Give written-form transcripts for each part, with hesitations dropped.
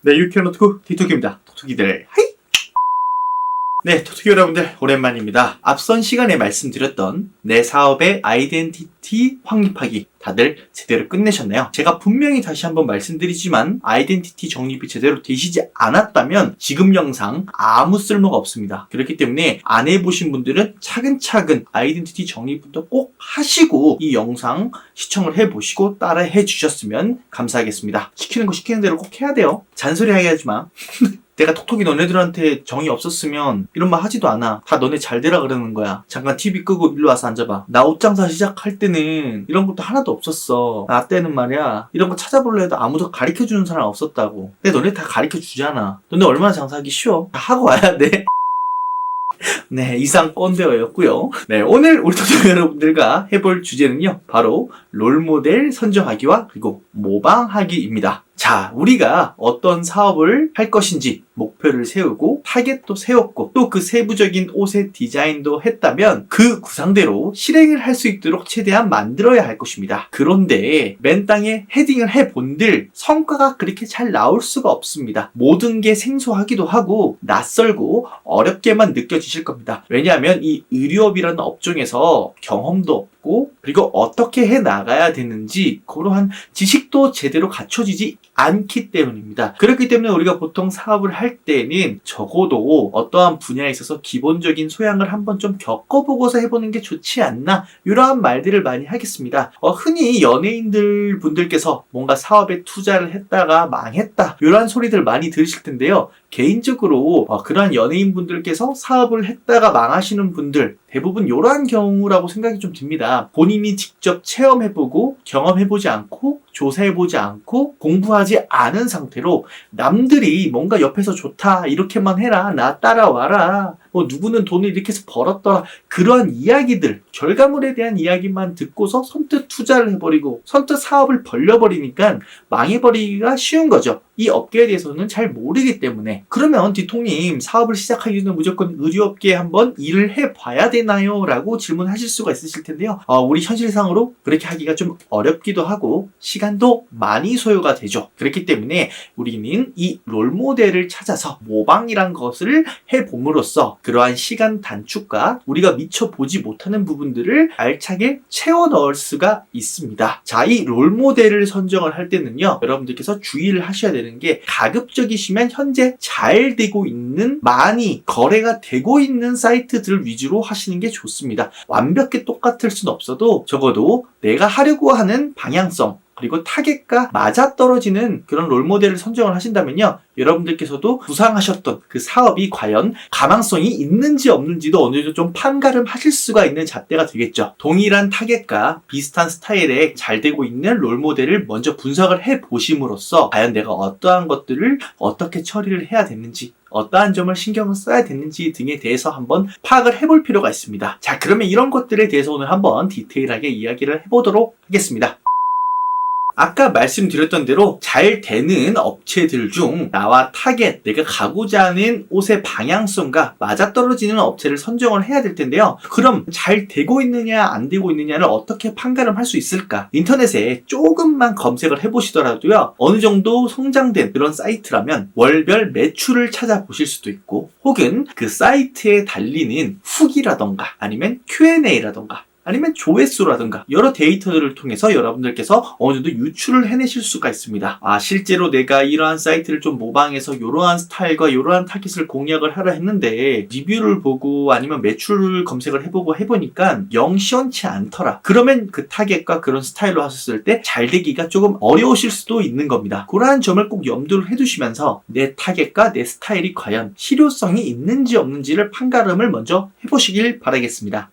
네, 유쾌노트구 디토기입니다. 토토기들 하이! 네, 토토기 여러분들 오랜만입니다. 앞선 시간에 말씀드렸던 내 사업의 아이덴티티 확립하기 다들 제대로 끝내셨나요? 제가 분명히 다시 한번 말씀드리지만 아이덴티티 정립이 제대로 되시지 않았다면 지금 영상 아무 쓸모가 없습니다. 그렇기 때문에 안 해보신 분들은 차근차근 아이덴티티 정립부터 꼭 하시고 이 영상 시청을 해보시고 따라해 주셨으면 감사하겠습니다. 시키는 거 시키는 대로 꼭 해야 돼요. 잔소리 하게 하지 마. 내가 톡톡이 너네들한테 정이 없었으면 이런 말 하지도 않아. 다 너네 잘 되라 그러는 거야. 잠깐 TV 끄고 일로 와서 앉아봐. 나 옷장사 시작할 때는 이런 것도 하나도 없었어. 나 때는 말이야 이런 거 찾아보려 해도 아무도 가르쳐주는 사람 없었다고. 근데 너네 다 가르쳐주잖아. 너네 얼마나 장사하기 쉬워. 다 하고 와야 돼. 네, 이상 꼰대어였고요. 네, 오늘 우리 토토기 여러분들과 해볼 주제는요, 바로 롤모델 선정하기와 그리고 모방하기입니다. 자, 우리가 어떤 사업을 할 것인지 목표를 세우고 타겟도 세웠고 또 그 세부적인 옷의 디자인도 했다면 그 구상대로 실행을 할 수 있도록 최대한 만들어야 할 것입니다. 그런데 맨 땅에 헤딩을 해본들 성과가 그렇게 잘 나올 수가 없습니다. 모든 게 생소하기도 하고 낯설고 어렵게만 느껴지실 겁니다. 왜냐하면 이 의류업이라는 업종에서 경험도 없고 그리고 어떻게 해 나가야 되는지 그러한 지식도 제대로 갖춰지지 않기 때문입니다. 그렇기 때문에 우리가 보통 사업을 할 때는 적어도 어떠한 분야에 있어서 기본적인 소양을 한번 좀 겪어보고서 해보는 게 좋지 않나, 이러한 말들을 많이 하겠습니다. 흔히 연예인들 분들께서 뭔가 사업에 투자를 했다가 망했다 이러한 소리들 많이 들으실 텐데요. 개인적으로 그러한 연예인 분들께서 사업을 했다가 망하시는 분들 대부분 이러한 경우라고 생각이 좀 듭니다. 본인이 직접 체험해보고 경험해보지 않고 조사해보지 않고 공부하지 않은 상태로 남들이 뭔가 옆에서 좋다 이렇게만 해라 나 따라와라 누구는 돈을 이렇게 해서 벌었더라 그러한 이야기들 결과물에 대한 이야기만 듣고서 선뜻 투자를 해버리고 선뜻 사업을 벌려버리니까 망해버리기가 쉬운 거죠. 이 업계에 대해서는 잘 모르기 때문에. 그러면 디통님 사업을 시작하기 전에 무조건 의류업계에 한번 일을 해봐야 되나요? 라고 질문하실 수가 있으실 텐데요. 우리 현실상으로 그렇게 하기가 좀 어렵기도 하고 시간도 많이 소요가 되죠. 그렇기 때문에 우리는 이 롤모델을 찾아서 모방이란 것을 해봄으로써 그러한 시간 단축과 우리가 미처 보지 못하는 부분들을 알차게 채워 넣을 수가 있습니다. 자, 이 롤모델을 선정을 할 때는요, 여러분들께서 주의를 하셔야 되는 게 가급적이시면 현재 잘 되고 있는 많이 거래가 되고 있는 사이트들 위주로 하시는 게 좋습니다. 완벽히 똑같을 순 없어도 적어도 내가 하려고 하는 방향성 그리고 타겟과 맞아떨어지는 그런 롤모델을 선정을 하신다면요, 여러분들께서도 구상하셨던 그 사업이 과연 가망성이 있는지 없는지도 어느 정도 좀 판가름 하실 수가 있는 잣대가 되겠죠. 동일한 타겟과 비슷한 스타일에 잘 되고 있는 롤모델을 먼저 분석을 해보심으로써 과연 내가 어떠한 것들을 어떻게 처리를 해야 되는지 어떠한 점을 신경을 써야 되는지 등에 대해서 한번 파악을 해볼 필요가 있습니다. 자, 그러면 이런 것들에 대해서 오늘 한번 디테일하게 이야기를 해보도록 하겠습니다. 아까 말씀드렸던 대로 잘 되는 업체들 중 나와 타겟, 내가 가고자 하는 옷의 방향성과 맞아떨어지는 업체를 선정을 해야 될 텐데요. 그럼 잘 되고 있느냐 안 되고 있느냐를 어떻게 판가름할 수 있을까? 인터넷에 조금만 검색을 해보시더라도요, 어느 정도 성장된 그런 사이트라면 월별 매출을 찾아보실 수도 있고 혹은 그 사이트에 달리는 후기라던가 아니면 Q&A라던가 아니면 조회수라든가 여러 데이터들을 통해서 여러분들께서 어느 정도 유출을 해내실 수가 있습니다. 실제로 내가 이러한 사이트를 좀 모방해서 이러한 스타일과 이러한 타깃을 공략을 하려 했는데 리뷰를 보고 아니면 매출을 검색을 해보고 해보니까 영 시원치 않더라. 그러면 그 타깃과 그런 스타일로 하셨을 때 잘 되기가 조금 어려우실 수도 있는 겁니다. 그러한 점을 꼭 염두를 해두시면서 내 타깃과 내 스타일이 과연 실효성이 있는지 없는지를 판가름을 먼저 해보시길 바라겠습니다.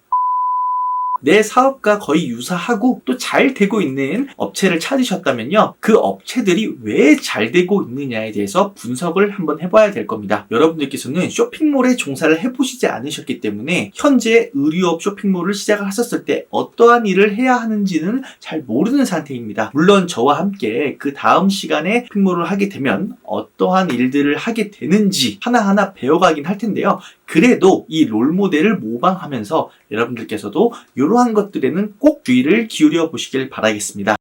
내 사업과 거의 유사하고 또 잘 되고 있는 업체를 찾으셨다면요, 그 업체들이 왜 잘 되고 있느냐에 대해서 분석을 한번 해봐야 될 겁니다. 여러분들께서는 쇼핑몰에 종사를 해보시지 않으셨기 때문에 현재 의류업 쇼핑몰을 시작을 하셨을 때 어떠한 일을 해야 하는지는 잘 모르는 상태입니다. 물론 저와 함께 그 다음 시간에 쇼핑몰을 하게 되면 어떠한 일들을 하게 되는지 하나하나 배워가긴 할 텐데요, 그래도 이 롤모델을 모방하면서 여러분들께서도 이러한 것들에는 꼭 주의를 기울여 보시길 바라겠습니다.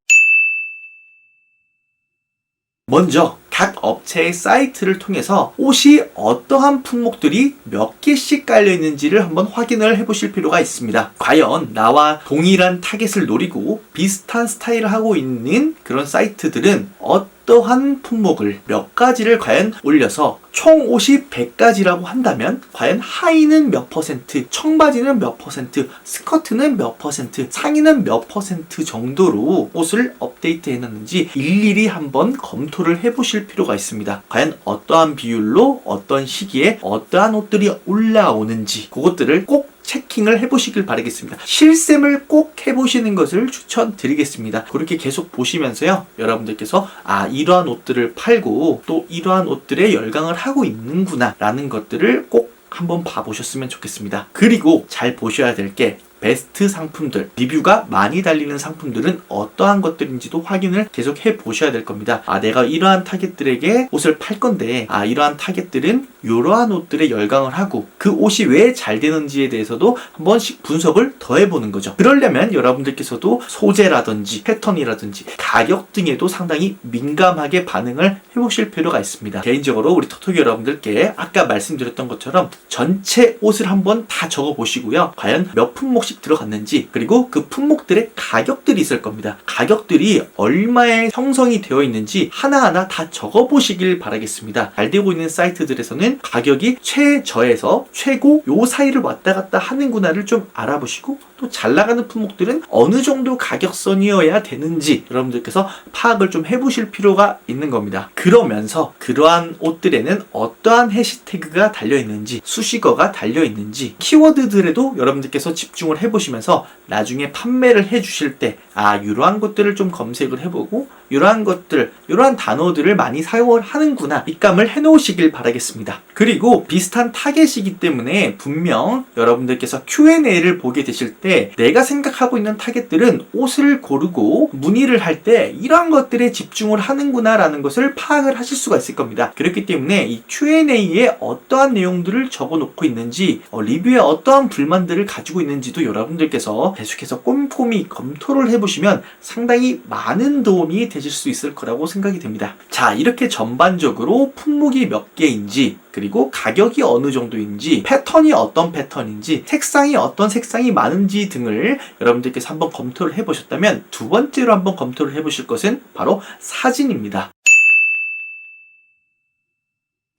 먼저 각 업체의 사이트를 통해서 옷이 어떠한 품목들이 몇 개씩 깔려 있는지를 한번 확인을 해보실 필요가 있습니다. 과연 나와 동일한 타겟을 노리고 비슷한 스타일을 하고 있는 그런 사이트들은 어떠한 품목을 몇 가지를 과연 올려서 총 옷이 100가지라고 한다면 과연 하의는 몇 퍼센트, 청바지는 몇 퍼센트, 스커트는 몇 퍼센트, 상의는 몇 퍼센트 정도로 옷을 업데이트 해놨는지 일일이 한번 검토를 해보실 필요가 있습니다. 과연 어떠한 비율로 어떤 시기에 어떠한 옷들이 올라오는지 그것들을 꼭 체킹을 해보시길 바라겠습니다. 실샘을 꼭 해보시는 것을 추천드리겠습니다. 그렇게 계속 보시면서요, 여러분들께서 이러한 옷들을 팔고 또 이러한 옷들에 열광을 하고 있는구나 라는 것들을 꼭 한번 봐보셨으면 좋겠습니다. 그리고 잘 보셔야 될 게 베스트 상품들, 리뷰가 많이 달리는 상품들은 어떠한 것들인지도 확인을 계속 해보셔야 될 겁니다. 내가 이러한 타겟들에게 옷을 팔 건데 이러한 타겟들은 이러한 옷들에 열광을 하고 그 옷이 왜 잘 되는지에 대해서도 한 번씩 분석을 더 해보는 거죠. 그러려면 여러분들께서도 소재라든지 패턴이라든지 가격 등에도 상당히 민감하게 반응을 해보실 필요가 있습니다. 개인적으로 우리 톡톡이 여러분들께 아까 말씀드렸던 것처럼 전체 옷을 한번 다 적어보시고요. 과연 몇 품목씩 들어갔는지, 그리고 그 품목들의 가격들이 있을 겁니다. 가격들이 얼마에 형성이 되어 있는지 하나하나 다 적어보시길 바라겠습니다. 잘 되고 있는 사이트들에서는 가격이 최저에서 최고 요 사이를 왔다 갔다 하는구나를 좀 알아보시고, 또 잘 나가는 품목들은 어느 정도 가격선이어야 되는지 여러분들께서 파악을 좀 해보실 필요가 있는 겁니다. 그러면서 그러한 옷들에는 어떠한 해시태그가 달려있는지, 수식어가 달려있는지, 키워드들에도 여러분들께서 집중을 해보시면서 나중에 판매를 해주실 때 이러한 것들을 좀 검색을 해보고 이러한 것들, 이러한 단어들을 많이 사용을 하는구나 입감을 해놓으시길 바라겠습니다. 그리고 비슷한 타겟이기 때문에 분명 여러분들께서 Q&A를 보게 되실 때 내가 생각하고 있는 타겟들은 옷을 고르고 문의를 할 때 이러한 것들에 집중을 하는구나 라는 것을 파악을 하실 수가 있을 겁니다. 그렇기 때문에 이 Q&A에 어떠한 내용들을 적어놓고 있는지, 리뷰에 어떠한 불만들을 가지고 있는지도 여러분들께서 계속해서 꼼꼼히 검토를 해보시면 상당히 많은 도움이 되실 수 있을 거라고 생각이 됩니다. 자, 이렇게 전반적으로 품목이 몇 개인지, 그리고 가격이 어느 정도인지, 패턴이 어떤 패턴인지, 색상이 어떤 색상이 많은지 등을 여러분들께서 한번 검토를 해보셨다면 두 번째로 한번 검토를 해보실 것은 바로 사진입니다.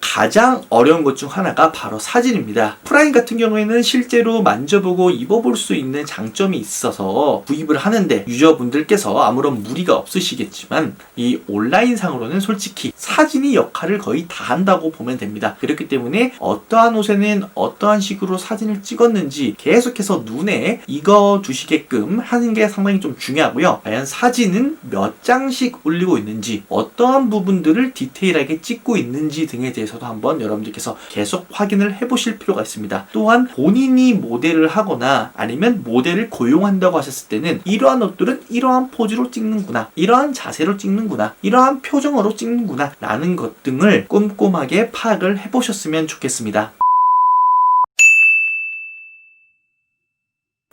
가장 어려운 것 중 하나가 바로 사진입니다. 프라임 같은 경우에는 실제로 만져보고 입어볼 수 있는 장점이 있어서 구입을 하는데 유저분들께서 아무런 무리가 없으시겠지만 이 온라인상으로는 솔직히 사진이 역할을 거의 다 한다고 보면 됩니다. 그렇기 때문에 어떠한 옷에는 어떠한 식으로 사진을 찍었는지 계속해서 눈에 익어 두시게끔 하는 게 상당히 좀 중요하고요. 과연 사진은 몇 장씩 올리고 있는지, 어떠한 부분들을 디테일하게 찍고 있는지 등에 대해서도 한번 여러분들께서 계속 확인을 해보실 필요가 있습니다. 또한 본인이 모델을 하거나 아니면 모델을 고용한다고 하셨을 때는 이러한 옷들은 이러한 포즈로 찍는구나, 이러한 자세로 찍는구나, 이러한 표정으로 찍는구나 라는 것 등을 꼼꼼하게 파악을 해보셨으면 좋겠습니다.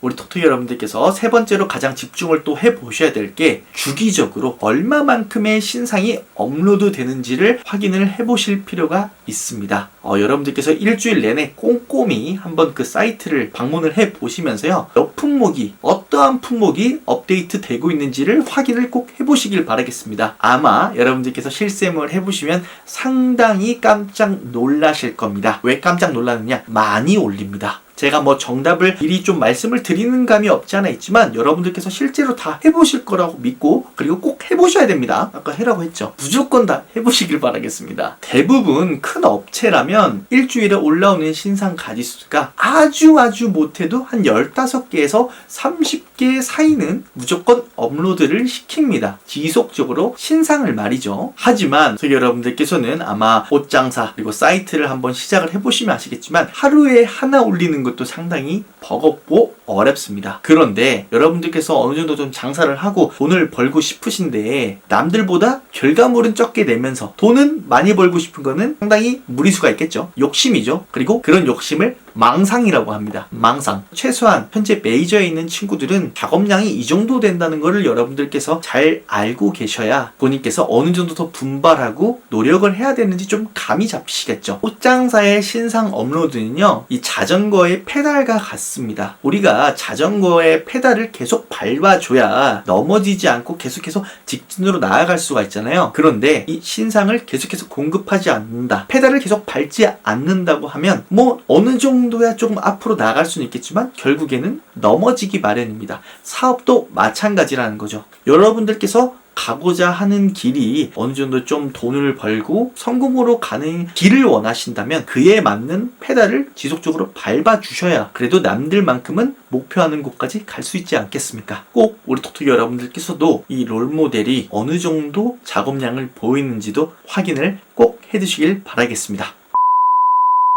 우리 톡톡이 여러분들께서 세 번째로 가장 집중을 또 해보셔야 될 게 주기적으로 얼마만큼의 신상이 업로드 되는지를 확인을 해보실 필요가 있습니다. 여러분들께서 일주일 내내 꼼꼼히 한번 그 사이트를 방문을 해보시면서요, 몇 품목이, 어떠한 품목이 업데이트 되고 있는지를 확인을 꼭 해보시길 바라겠습니다. 아마 여러분들께서 실샘을 해보시면 상당히 깜짝 놀라실 겁니다. 왜 깜짝 놀라느냐? 많이 올립니다. 제가 정답을 미리 좀 말씀을 드리는 감이 없지 않아 있지만 여러분들께서 실제로 다 해보실 거라고 믿고, 그리고 꼭 해보셔야 됩니다. 아까 해라고 했죠. 무조건 다 해보시길 바라겠습니다. 대부분 큰 업체라면 일주일에 올라오는 신상 가지수가 아주 못해도 한 15개에서 30개 사이는 무조건 업로드를 시킵니다. 지속적으로 신상을 말이죠. 하지만 여러분들께서는 아마 옷장사 그리고 사이트를 한번 시작을 해보시면 아시겠지만 하루에 하나 올리는 것도 상당히 버겁고 어렵습니다. 그런데 여러분들께서 어느 정도 좀 장사를 하고 돈을 벌고 싶으신데 남들보다 결과물은 적게 내면서 돈은 많이 벌고 싶은 거는 상당히 무리수가 있겠죠. 욕심이죠. 그리고 그런 욕심을 망상이라고 합니다. 망상. 최소한 현재 메이저에 있는 친구들은 작업량이 이 정도 된다는 것을 여러분들께서 잘 알고 계셔야 본인께서 어느 정도 더 분발하고 노력을 해야 되는지 좀 감이 잡히시겠죠. 옷장사의 신상 업로드는요, 이 자전거의 페달과 같습니다. 우리가 자전거의 페달을 계속 밟아줘야 넘어지지 않고 계속해서 직진으로 나아갈 수가 있잖아요. 그런데 이 신상을 계속해서 공급하지 않는다, 페달을 계속 밟지 않는다고 하면 뭐 어느 정도야 조금 앞으로 나아갈 수는 있겠지만 결국에는 넘어지기 마련입니다. 사업도 마찬가지라는 거죠. 여러분들께서 가고자 하는 길이 어느 정도 좀 돈을 벌고 성공으로 가는 길을 원하신다면 그에 맞는 페달을 지속적으로 밟아주셔야 그래도 남들만큼은 목표하는 곳까지 갈 수 있지 않겠습니까? 꼭 우리 톡톡이 여러분들께서도 이 롤모델이 어느 정도 작업량을 보이는지도 확인을 꼭 해두시길 바라겠습니다.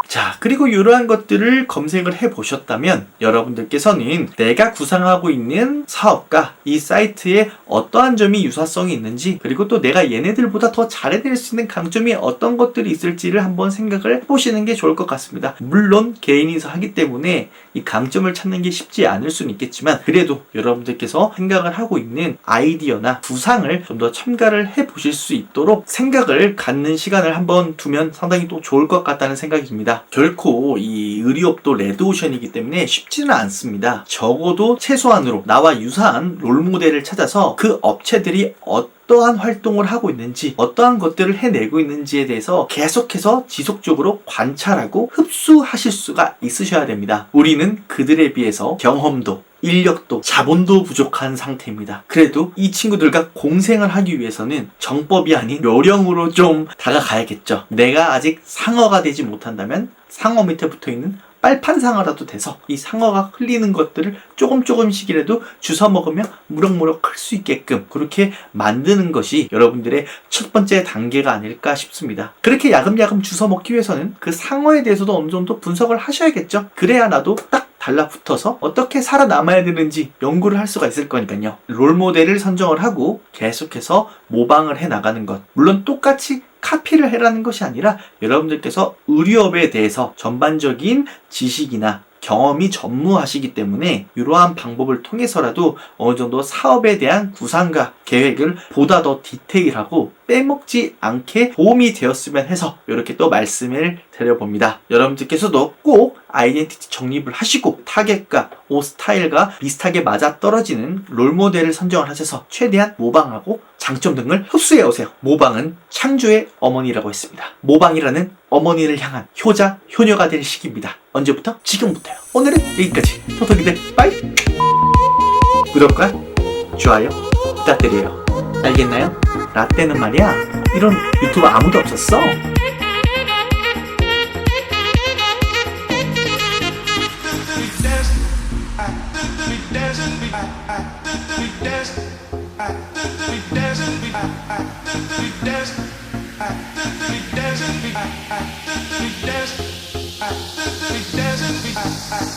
자, 그리고 이러한 것들을 검색을 해보셨다면 여러분들께서는 내가 구상하고 있는 사업과 이 사이트에 어떠한 점이 유사성이 있는지, 그리고 또 내가 얘네들보다 더 잘해낼 수 있는 강점이 어떤 것들이 있을지를 한번 생각을 해보시는 게 좋을 것 같습니다. 물론 개인이서 하기 때문에 이 강점을 찾는 게 쉽지 않을 수는 있겠지만 그래도 여러분들께서 생각을 하고 있는 아이디어나 구상을 좀 더 첨가를 해보실 수 있도록 생각을 갖는 시간을 한번 두면 상당히 또 좋을 것 같다는 생각입니다. 결코 이 의류업도 레드오션이기 때문에 쉽지는 않습니다. 적어도 최소한으로 나와 유사한 롤모델을 찾아서 그 업체들이 어떠한 활동을 하고 있는지, 어떠한 것들을 해내고 있는지에 대해서 계속해서 지속적으로 관찰하고 흡수하실 수가 있으셔야 됩니다. 우리는 그들에 비해서 경험도, 인력도, 자본도 부족한 상태입니다. 그래도 이 친구들과 공생을 하기 위해서는 정법이 아닌 요령으로 좀 다가가야겠죠. 내가 아직 상어가 되지 못한다면 상어 밑에 붙어있는 빨판 상어라도 돼서 이 상어가 흘리는 것들을 조금씩이라도 주워 먹으며 무럭무럭 클 수 있게끔 그렇게 만드는 것이 여러분들의 첫 번째 단계가 아닐까 싶습니다. 그렇게 야금야금 주워 먹기 위해서는 그 상어에 대해서도 어느 정도 분석을 하셔야겠죠. 그래야 나도 딱 달라붙어서 어떻게 살아남아야 되는지 연구를 할 수가 있을 거니까요. 롤모델을 선정을 하고 계속해서 모방을 해나가는 것, 물론 똑같이 카피를 해라는 것이 아니라 여러분들께서 의류업에 대해서 전반적인 지식이나 경험이 전무하시기 때문에 이러한 방법을 통해서라도 어느 정도 사업에 대한 구상과 계획을 보다 더 디테일하고 빼먹지 않게 도움이 되었으면 해서 이렇게 또 말씀을 드려봅니다. 여러분들께서도 꼭 아이덴티티 정립을 하시고 타겟과 옷 스타일과 비슷하게 맞아떨어지는 롤모델을 선정을 하셔서 최대한 모방하고 장점 등을 흡수해 오세요. 모방은 창조의 어머니라고 했습니다. 모방이라는 어머니를 향한 효자, 효녀가 될 시기입니다. 언제부터? 지금부터요. 오늘은 여기까지. 토토기들 빠이! 구독과 좋아요 부탁드려요. 알겠나요? 라떼는 말이야, 이런 유튜브 아무도 없었어. I